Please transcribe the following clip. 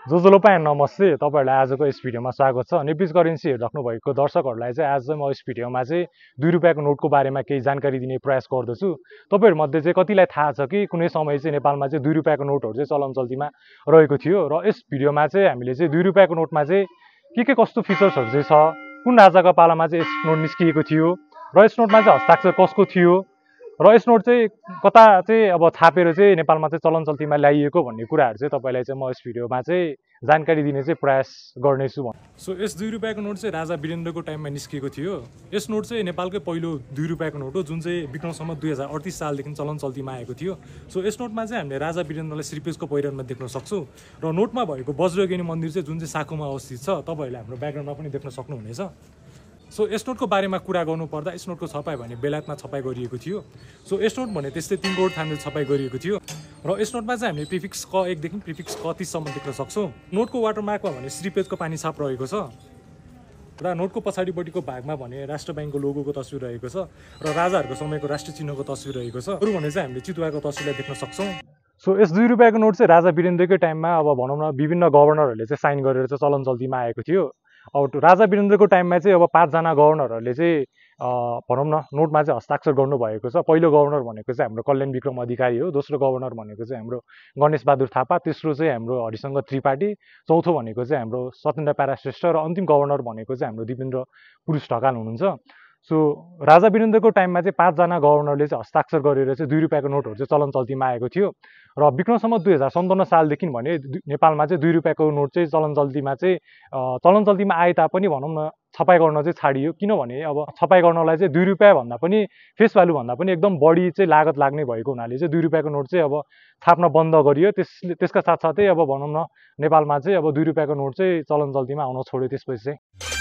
जो पाए नमस्ते, तपाईहरुलाई आजको यस भिडियोमा स्वागत छ। नेपिस करेन्सी हेरिराख्नु भएको दर्शकहरुलाई चाहिँ आज म यस भिडियोमा चाहिँ 2 रुपैयाँको नोटको बारेमा केही जानकारी दिने प्रयास गर्दछु। तपाईहरु मध्ये चाहिँ कतिलाई थाहा छ कि कुनै समय चाहिँ नेपालमा चाहिँ 2 रुपैयाँको नोटहरु चाहिँ चलन चल्तीमा रहेको थियो र यस भिडियोमा चाहिँ हामीले चाहिँ 2 रुपैयाँको नोटमा चाहिँ के कस्तो फिचर्सहरु चाहिँ छ, कुन राजाको पालामा चाहिँ यस नोट निस्किएको थियो र यस नोटमा चाहिँ हस्ताक्षर कसको थियो र यस नोट चाहिँ कता चाहिँ अब छापेर चाहिँ नेपालमा चाहिँ चलन चल्तीमा ल्याइएको भन्ने कुराहरु चाहिँ तपाईलाई चाहिँ म यस भिडियोमा चाहिँ जानकारी दिने चाहिँ प्रयास गर्नेछु। सो यस 2 रुपैयाँको नोट चाहिँ राजा वीरेन्द्रको टाइममा निस्किएको थियो। यस नोट चाहिँ नेपालकै पहिलो 2 रुपैयाँको नोट हो जुन चाहिँ विक्रमसम्म 2038 सालदेखि चलन चल्तीमा आएको थियो। सो यस नोटमा चाहिँ हामीले राजा वीरेन्द्रलाई श्रीपेजको पहिरनमा देख्न सक्छौं र नोटमा भएको वज्रयोगिनी मन्दिर चाहिँ जुन चाहिँ साकुमा अवस्थित छ, तपाईहरुले हाम्रो ब्याकग्राउन्डमा पनि देख्न सक्नुहुनेछ। सो यस नोटको बारेमा कुरा गर्नु पर्दा यस नोटको छपाई भने बेलायतमा छपाई गरिएको थियो। सो यस नोट भने त्यस्तै 3 करोड थानेर छपाई गरिएको थियो र यस नोटमा चाहिँ हामीले प्रिफिक्स क 1 देखि प्रिफिक्स क 30 सम्म देख्न सक्छौं। नोटको वाटरमार्कमा भने श्रीपेजको पानी छाप रहेको छ र नोटको पछाडिपट्टिको भागमा भने राष्ट्र बैंकको लोगोको तस्बिर रहेको छ र राजाहरूको समयको राष्ट्रिय चिन्हको तस्बिर रहेको छ। अरु भने चाहिँ हामीले चितुवाको तस्बिरलाई देख्न सक्छौं। सो यस 2 रुपैयाँको नोट चाहिँ राजा वीरेन्द्रकै टाइममा अब भनौं न विभिन्न गभर्नरहरूले चाहिँ साइन गरेर चाहिँ चलन चल्तीमा आएको थियो। अब राजा वीरेन्द्रको टाइममा चाहिँ अब 5 जना गभर्नरहरूले चाहिँ भनौं न नोटमा चाहिँ हस्ताक्षर गर्नुभएको छ। पहिलो गभर्नर भनेको चाहिँ हाम्रो कल्याण विक्रम अधिकारी हो, दोस्रो गभर्नर भनेको चाहिँ हाम्रो गणेश बहादुर थापा, तेस्रो चाहिँ हाम्रो हरिशंकर त्रिपाठी, चौथो भनेको चाहिँ हाम्रो सत्येन्द्र प्याराश्रेष्ठ र अन्तिम गभर्नर भनेको चाहिँ हाम्रो दिपेन्द्र पुरुष ढकाल हुनुहुन्छ। सो राजा वीरेन्द्रको टाइममा चाहिँ 5 जना गभर्नरले चाहिँ हस्ताक्षर गरेर चाहिँ 2 रुपैयाँको नोटहरु चाहिँ चलन चल्तीमा आएको थियो र विक्रमसम्म 2057 सालदेखि भने नेपालमा चाहिँ 2 रुपैयाँको नोट चाहिँ चलन चल्तीमा आए तापनि भनौं न छपाई गर्न चाहिँ छाडियो। किनभने अब छपाई गर्नलाई चाहिँ 2 रुपैयाँ भन्दा पनि फेस भ्यालु भन्दा पनि एकदम बढी चाहिँ लागत लाग्ने भएको हुनाले चाहिँ 2 रुपैयाँको नोट चाहिँ अब छाप्न बन्द गरियो। त्यसका साथसाथै अब भनौं न नेपालमा चाहिँ अब 2 रुपैयाँको नोट चाहिँ चलन चल्तीमा आउन छोड्यो त्यसपछि चाहिँ।